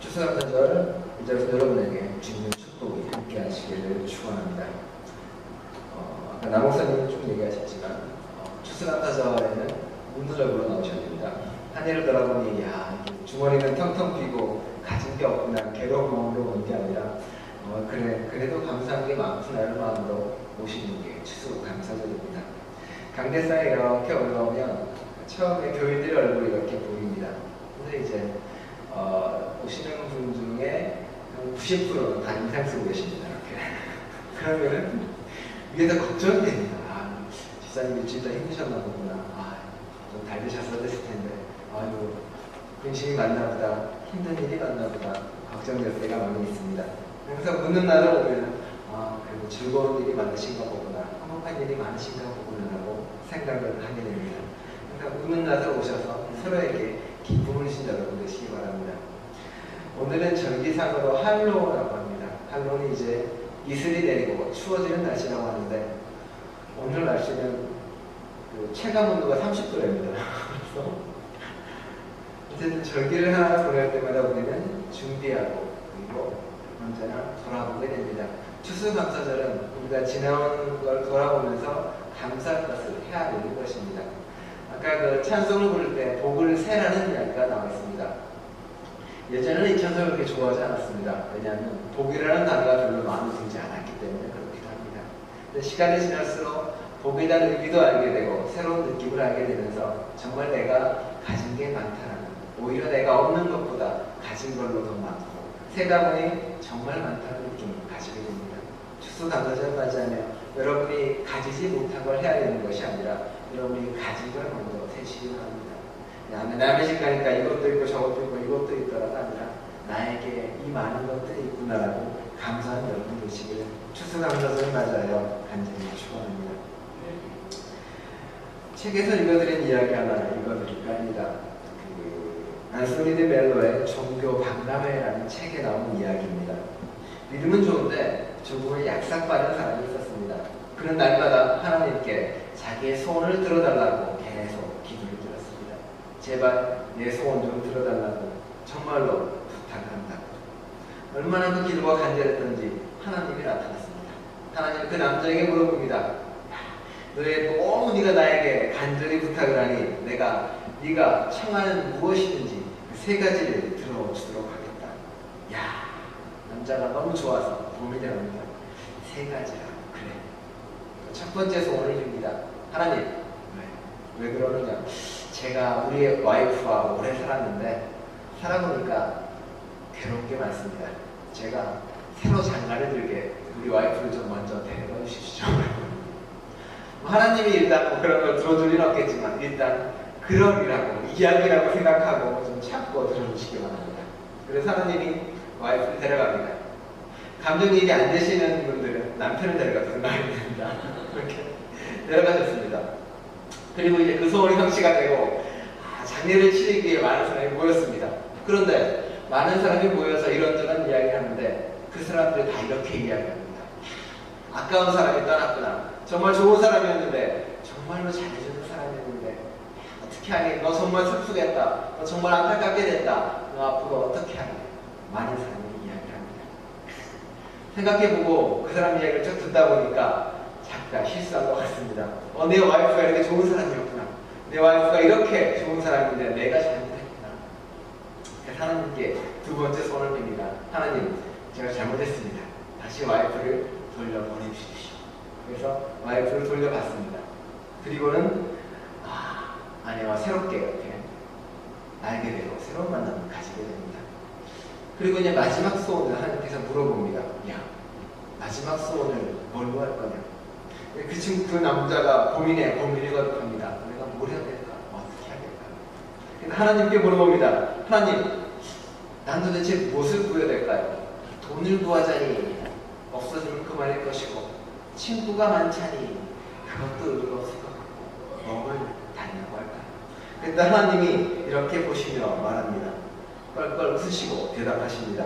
추수감사절 이제부터 여러분에게 주님의 축복이 함께 하시기를 축원합니다. 아까 남목사님은 좀 얘기하셨지만 추수감사절에는 웃는 얼굴로 나오셔야 됩니다. 한 해를 돌아보니 주머니는 텅텅 비고 가진 게 없구나 괴로운 마음으로 오는 게 아니라 그래도 감사한 게 많구나라는 마음으로 오시는 게 추수감사절입니다. 강대상에 이렇게 올라오면 처음에 교인들의 얼굴이 이렇게 보입니다. 근데 이제 오시는 분 중에 90%는 다 인상 쓰고 계십니다. 이렇게. 그러면은 위에서 걱정이 됩니다. 집사님이 진짜 힘드셨나 보구나. 좀 잘 되셨어야 됐을 텐데. 근심이 많나 보다. 힘든 일이 많나 보다. 걱정될 때가 많이 있습니다. 항상 묻는 날을 오면 그래도 즐거운 일이 많으신가 보구나. 행복한 일이 많으신가 보구나 라고 생각을 하게 됩니다. 항상 묻는 날을 오셔서 서로에게 기쁨을 주신 여러분 되시기 바랍니다. 오늘은 절기상으로 할로우라고 합니다. 할로우는 이제 이슬이 내리고 추워지는 날씨라고 하는데 오늘 날씨는 체감 온도가 30도랍니다. 그래서 어쨌든 절기를 하나 보낼 때마다 우리는 준비하고 그리고 언제나 돌아보게 됩니다. 추수감사절은 우리가 지나온 걸 돌아보면서 감사할 것을 해야 되는 것입니다. 아까 찬송을 부를 때 복을 세라는 이야기가 나와 있습니다. 예전에는 이 찬송을 그렇게 좋아하지 않았습니다. 왜냐하면 복이라는 단어가 별로 마음에 들지 않았기 때문에 그렇기도 합니다. 근데 시간이 지날수록 복에 대한 의미도 알게 되고 새로운 느낌을 알게 되면서 정말 내가 가진 게 많다는, 오히려 내가 없는 것보다 가진 걸로 더 많고 세다 보니 정말 많다는 느낌을 가지게 됩니다. 추수감사절 맞이하며 여러분이 가지지 못한 걸 해야 되는 것이 아니라 여러분이 가진 걸 먼저 세시기 바랍니다. 남의 집 가니까 이것도 있고 저것도 있고 이것도 있더라가 아니라 나에게 이 많은 것들이 있구나라고 감사하는 여러분 되시길 추수감사절 맞아요. 간절히 축원합니다. 책에서 읽어드린 이야기 하나 읽어드릴까 합니다. 안소니 데 멜로의 종교 박람회라는 책에 나온 이야기입니다. 믿음은 좋은데 조금은 약삭빠른 사람이 있었습니다. 그는 날마다 하나님께 자기의 소원을 들어달라고 계속 기도를 드렸습니다. 제발 내 소원 좀 들어달라고 정말로 부탁한다고. 얼마나 그 기도가 간절했던지 하나님이 나타났습니다. 하나님은 그 남자에게 물어봅니다. 너무 네가 나에게 간절히 부탁을 하니 내가 네가 청하는 무엇이든지 그 세 가지를 들어주도록 하겠다. 남자가 너무 좋아서 고민을 합니다. 세 가지라. 그래. 첫 번째 소원을 줍니다. 하나님, 왜 그러느냐? 제가 우리 와이프와 오래 살았는데 살아보니까 괴로운 게 많습니다. 제가 새로 장가를 들게 우리 와이프를 좀 먼저 데려가 주십시오. 하나님이 일단 그런 걸 들어줄 리는 없겠지만 일단 그러리라고 이야기라고 생각하고 좀 참고 들어주시기 바랍니다. 그래서 하나님이 와이프를 데려갑니다. 감정이입이 안 되시는 분들은 남편을 데려가든가 해야 됩니다. 그렇게 데려가셨습니다. 그리고 이제 그 소원이 성취가 되고 장례를 치르기 위해 많은 사람이 모였습니다. 그런데 많은 사람이 모여서 이런저런 이야기를 하는데 그 사람들이 다 이렇게 이야기합니다. 아까운 사람이 떠났구나. 정말 좋은 사람이었는데 정말로 잘해주는 사람이었는데 어떻게 하니? 너 정말 슬프겠다. 너 정말 안타깝게 됐다. 너 앞으로 어떻게 하니? 많은 사람이 이야기를 합니다. 생각해보고 그 사람 이야기를 쭉 듣다 보니까 자기가 실수한 것 같습니다. 내 와이프가 이렇게 좋은 사람이었구나. 내 와이프가 이렇게 좋은 사람인데 내가 잘못했구나. 그래서 하나님께 두 번째 소원을 빕니다. 하나님, 제가 잘못했습니다. 다시 와이프를 돌려보내주십시오. 그래서 와이프를 돌려봤습니다. 그리고는 아내와 새롭게 이렇게 알게 되고 새로운 만남을 가지게 됩니다. 그리고 이제 마지막 소원을 하나님께서 물어봅니다. 마지막 소원을 뭘로 할 거냐? 그 남자가 고민이 거듭합니다. 내가 뭘 해야 될까? 어떻게 해야 될까? 그러니까 하나님께 물어봅니다. 하나님, 난 도대체 무엇을 구해야 될까요? 돈을 구하자니 없어지면 그만일 것이고 친구가 많자니 그것도 의미가 없을 것 같고 먹을 달라고 할까요? 그런데 하나님이 이렇게 보시며 말합니다. 껄껄 웃으시고 대답하십니다.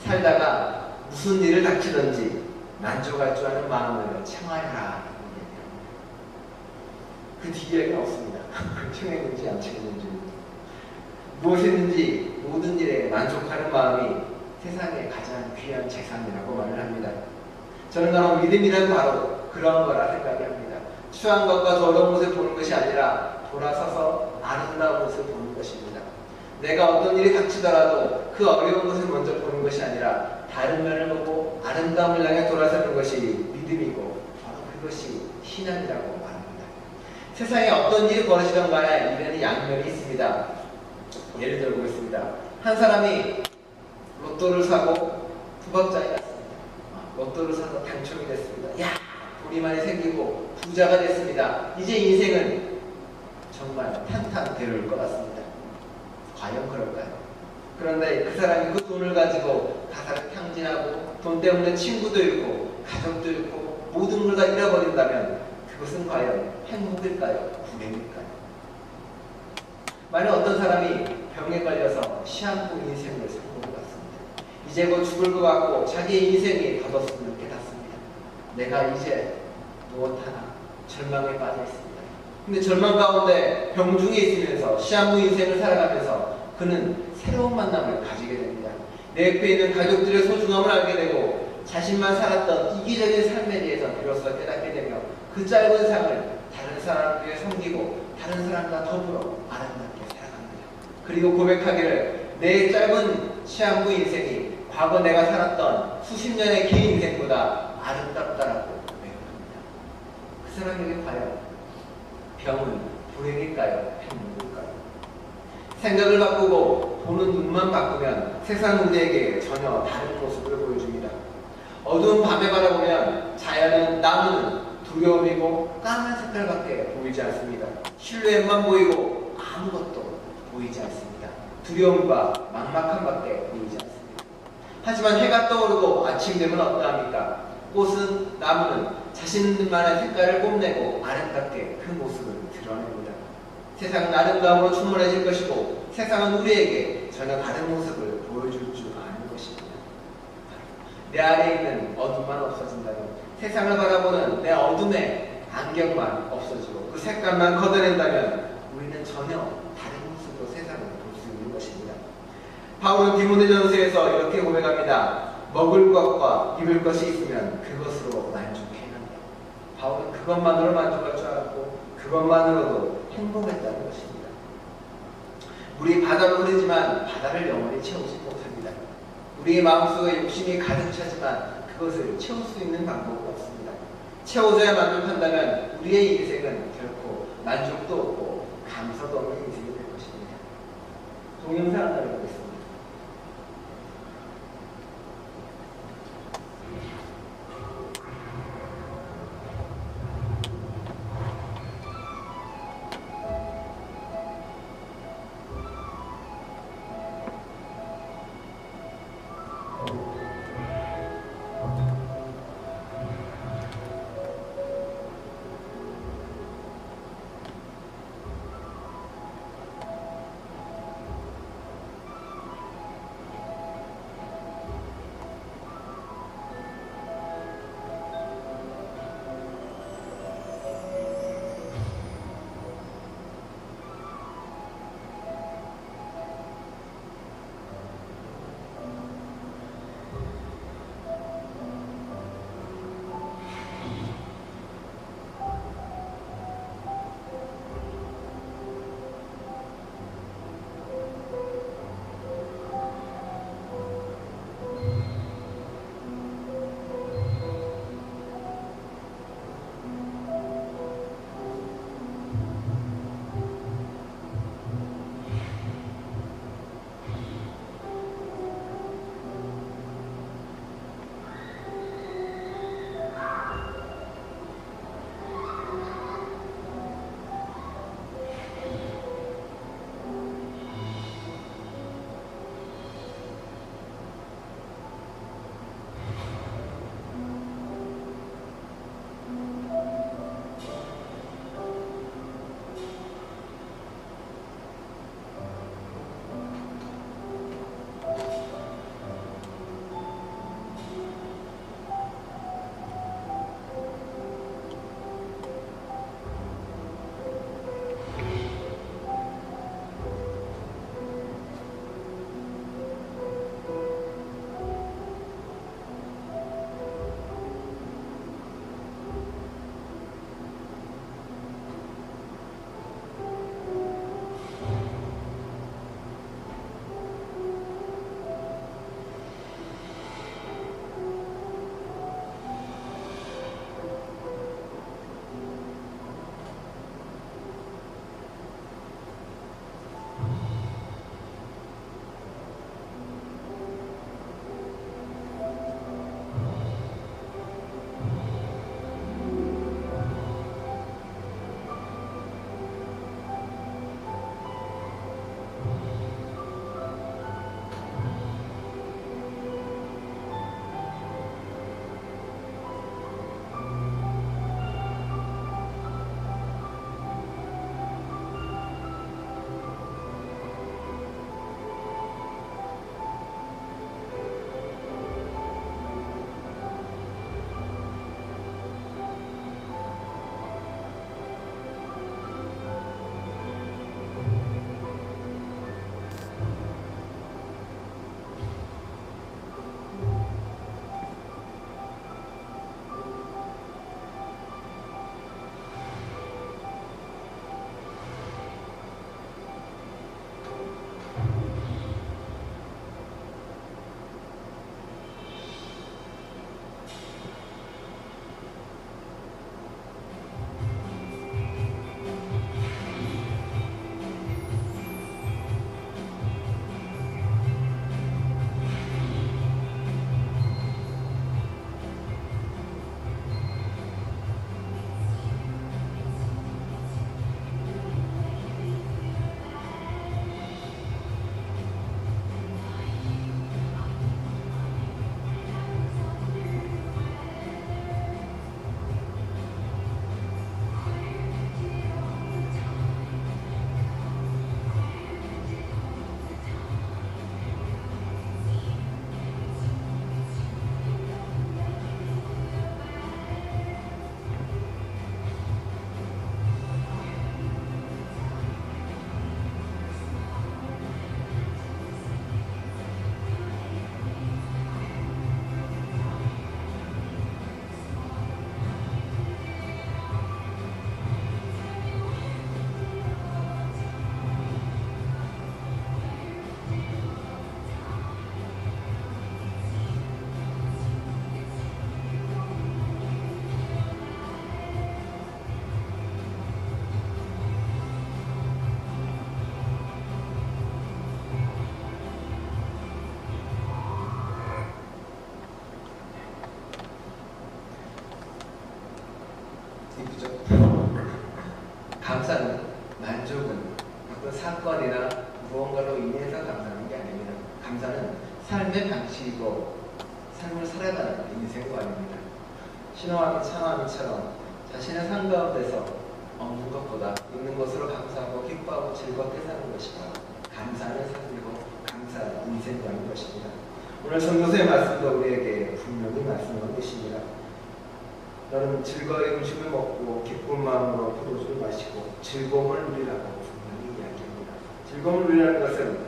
살다가 무슨 일을 닥치든지 만족할 줄 아는 마음을 청하여라. 그 뒤에는 없습니다. 청했는지 안 청했는지 무엇이든지 모든 일에 만족하는 마음이 세상의 가장 귀한 재산이라고 말을 합니다. 저는 그럼 믿음이란 바로 그런 거라 생각이 합니다. 추한 것과 더러운 것을 보는 것이 아니라 돌아서서 아름다운 것을 보는 것입니다. 내가 어떤 일이 닥치더라도 그 어려운 것을 먼저 보는 것이 아니라 다른 면을 보고 아름다움을 향해 돌아서는 것이 믿음이고 바로 그것이 신앙이라고 말합니다. 세상에 어떤 일이 벌어지던 간에 일에는 양면이 있습니다. 예를 들어 보겠습니다. 한 사람이 로또를 사고 부박자에 갔습니다. 로또를 사서 당첨이 됐습니다. 야! 돈이 많이 생기고 부자가 됐습니다. 이제 인생은 정말 탄탄대로일 것 같습니다. 과연 그럴까요? 그런데 그 사람이 그 돈을 가지고 가사를 탕진하고 돈 때문에 친구도 잃고 가족도 잃고 모든 걸 다 잃어버린다면 그것은 과연 행복일까요? 불행일까요? 만약 어떤 사람이 병에 걸려서 시한부 인생을 산 것 같습니다. 이제 곧 죽을 것 같고 자기의 인생이 덧없음을 깨닫습니다. 내가 이제 무엇 하나 절망에 빠져 있습니다. 근데 절망 가운데 병중에 있으면서 시한부 인생을 살아가면서 그는 새로운 만남을 가지게 됩니다. 내 옆에 있는 가족들의 소중함을 알게 되고 자신만 살았던 이기적인 삶에 대해서 비로소 깨닫게 되며 그 짧은 삶을 다른 사람을 위해 섬기고 다른 사람과 더불어 아름답게 살아갑니다. 그리고 고백하기를 내 짧은 시한부 인생이 과거 내가 살았던 수십 년의 긴 인생보다 아름답다라고 고백합니다. 그 사람에게 과연 병은 불행일까요? 행복일까요? 생각을 바꾸고 보는 눈만 바꾸면 세상 우리에게 전혀 다른 모습을 보여줍니다. 어두운 밤에 바라보면 자연은 나무는 두려움이고 까만 색깔밖에 보이지 않습니다. 실루엣만 보이고 아무것도 보이지 않습니다. 두려움과 막막함밖에 보이지 않습니다. 하지만 해가 떠오르고 아침 되면 어떠합니까? 꽃은, 나무는 자신만의 색깔을 뽐내고 아름답게 그 모습을 드러냅니다. 세상은 아름다움으로 충만해질 것이고 세상은 우리에게 전혀 다른 모습을 보여줄 줄 아는 것입니다. 내 안에 있는 어둠만 없어진다면 세상을 바라보는 내 어둠의 안경만 없어지고 그 색감만 걷어낸다면 우리는 전혀 다른 모습으로 세상을 볼 수 있는 것입니다. 바울은 디모데전서에서 이렇게 고백합니다. 먹을 것과 입을 것이 있으면 그것으로 만족해야 한다. 바울은 그것만으로 만족할 줄 알았고 그것만으로도 행복했다는 것입니다. 물이 바다로 흐르지만 바다를 영원히 채우지 못합니다. 우리의 마음속에 욕심이 가득 차지만 그것을 채울 수 있는 방법은 없습니다. 채워줘야 만족한다면 우리의 인생은 결코 만족도 없고 감사도 없는 인생이 될 것입니다. 동영상 하나 보겠습니다. 감사는 삶의 방식이고 삶을 살아가는 인생관입니다. 신호함이 찬호함이처럼 자신의 삶 가운데서 없는 것보다 있는 것으로 감사하고 기뻐하고 즐겁게 사는 것이 바로 감사하는 삶이고 감사하는 인생관인 것입니다. 오늘 전도서의 말씀도 우리에게 분명히 말씀하고 계십니다. 너는 즐거이 음식을 먹고 기쁜 마음으로 포도주를 마시고 즐거움을 누리라고 분명히 이야기합니다. 즐거움을 누리라는 것은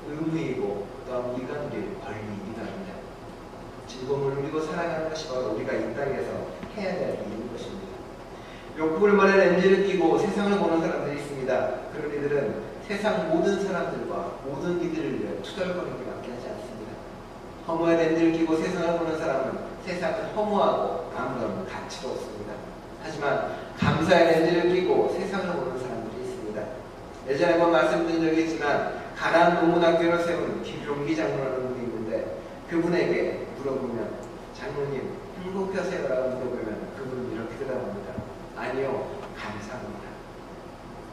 의무이고 또한 우리가 누릴 권리이기도 합니다. 즐거움을 누리고 살아가는 것이 바로 우리가 이 땅에서 해야 될 일인 것입니다. 욕구를 말해 렌즈를 끼고 세상을 보는 사람들이 있습니다. 그런 이들은 세상 모든 사람들과 모든 이들을 위해 투덜거리기밖에 하지 않습니다. 허무의 렌즈를 끼고 세상을 보는 사람은 세상을 허무하고 아무런 가치도 없습니다. 하지만 감사의 렌즈를 끼고 세상을 보는 사람들이 있습니다. 예전에 한번 말씀드린 적이 있지만 가나안 농문학교를 세운 김용기 장로라는 분이 있는데 그분에게 물어보면 장로님 행복하세요라고 물어보면 그분은 이렇게 대답합니다. 아니요, 감사합니다.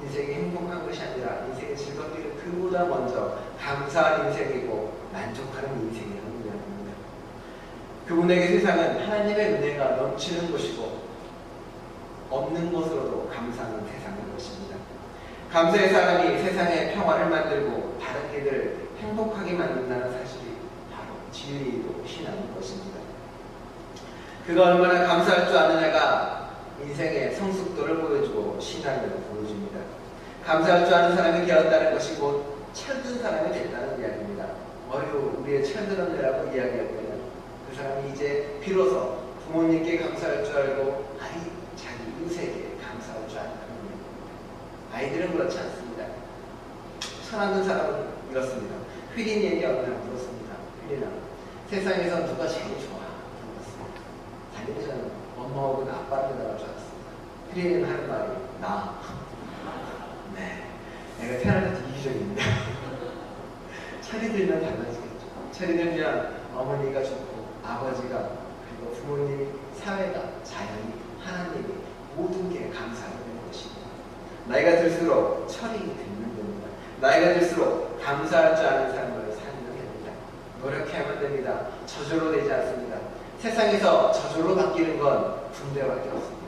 인생이 행복한 것이 아니라 인생이 즐겁기를 그보다 먼저 감사한 인생이고 만족하는 인생이라는 이야기입니다. 그분에게 세상은 하나님의 은혜가 넘치는 곳이고 없는 것으로도 감사하는 세상인 것입니다. 감사의 사람이 세상에 평화를 만들고 다른 이들을 행복하게 만든다는 사실이 바로 진리이고 신앙인 것입니다. 그가 얼마나 감사할 줄 아느냐가 인생의 성숙도를 보여주고 신앙을 보여줍니다. 감사할 줄 아는 사람이 되었다는 것이 곧 철든 사람이 됐다는 이야기입니다. 우리의 철든 언니라고 이야기할 때는 그 사람이 이제 비로소 부모님께 감사할 줄 알고 자기 인생에 감사할 줄 아는 겁니다. 아이들은 그렇지 않습니다. 천하는 사람은 이렇습니다. 휘린이에게 어느 날 물었습니다. 휘린아, 세상에서 누가 제일 좋아? 물었습니다. 당연히 저는 엄마 혹은 아빠를 나갈 줄 알았습니다. 휘린이는 하는 말이 나. 네, 내가 태어날 때 이기적입니다. 철이 들면 달라지겠죠. 철이 들면 어머니가 좋고 아버지가 그리고 부모님이 사회가 자연이 하나님이 모든 게 감사하게 되는 것입니다. 나이가 들수록 철이 들면 됩니다. 나이가 들수록 감사할 줄 아는 삶을 살면 됩니다. 노력해야만 됩니다. 저절로 되지 않습니다. 세상에서 저절로 바뀌는 건 군대밖에 없습니다.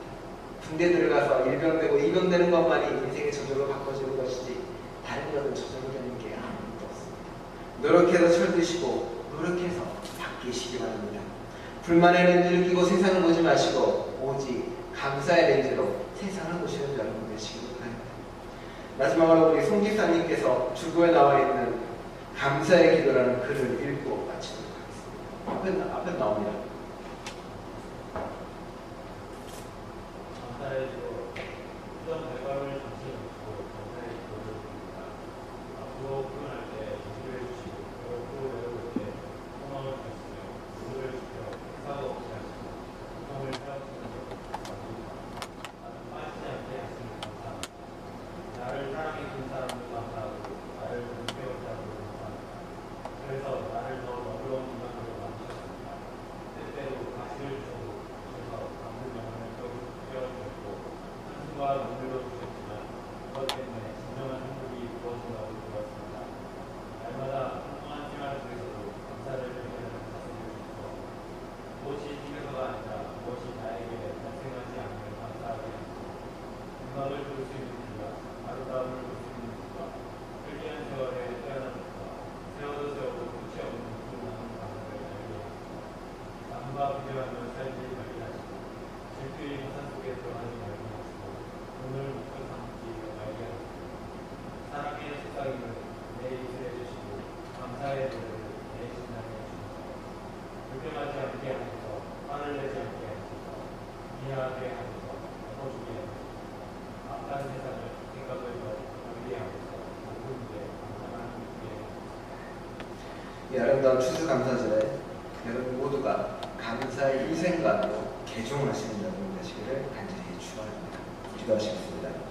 군대 들어가서 일병되고 이병되는 것만이 인생의 저절로 바꿔지는 것이지 다른 것은 저절로 되는 게 아무것도 없습니다. 노력해서 철드시고 노력해서 바뀌시기 바랍니다. 불만의 렌즈를 끼고 세상을 보지 마시고 오직 감사의 렌즈로 세상을 보시는 여러분 되시기 바랍니다. 마지막으로 우리 송 집사님께서 주보에 나와 있는 감사의 기도라는 글을 읽고 마치도록 하겠습니다. 앞에 나옵니다. 감사의 기도, 이전 결과를 잠시 놓고 감사의 기도를 드립니다. 앞으로 표현할 때 조심해 주시고 어렵고 외로울 때 소망을 주시며 물을 주며 행사도 없이 하시고 고통을 채워주시는 것 감사합니다. 나는 빠지지 않게 하시는 감사합니다. 나를 사랑해준 사람도 감사하고 나를 공개할 사람도 감사합니다. 그래서 나를 더 너그러운 인간으로 만드셨습니다. 때때로 가시를 주셔서 아무 영혼을 깨워주셨고 한숨과 눈물로 주셨지만 그것 때문에 진정한 행복이 이루어진다고 들었습니다. 날마다 평범한 생활 속에서도 감사를 표현하는 가슴을 주셔서 무엇이 생겨서가 아니라 무엇이 나에게 발생하지 않는 감사하게 하시고 음악을 들을 수 있는 귀와 아름다움을 볼 수 있는 귀와 편리한 세월에 태어난 것과 세워도 세워도 끝이 없는 수많은 감사를 알게 하시고 남과 비교하며 살기 발견하시고 질투의 화산 속에 들어가지 말게 하시고 오늘 목표 삼기 말게 하시고 사랑의 속삭임을 내 입술에 주시고 감사의 노래를 내 심장에 주셔서 불평하지 않게 하셔서 화를 내지 않게 하셔서 이해하게 하셔서 덮어주게 하셔서 악한 세상을 생각을 버리게 하셔서 모든 게 감사만 있게 하셔서 이 아름다운 추수감사절에 여러분 모두가 감사의 인생관으로 개종하시는 여러분 되시기를 간절히 축원합니다. 기도하시겠습니다.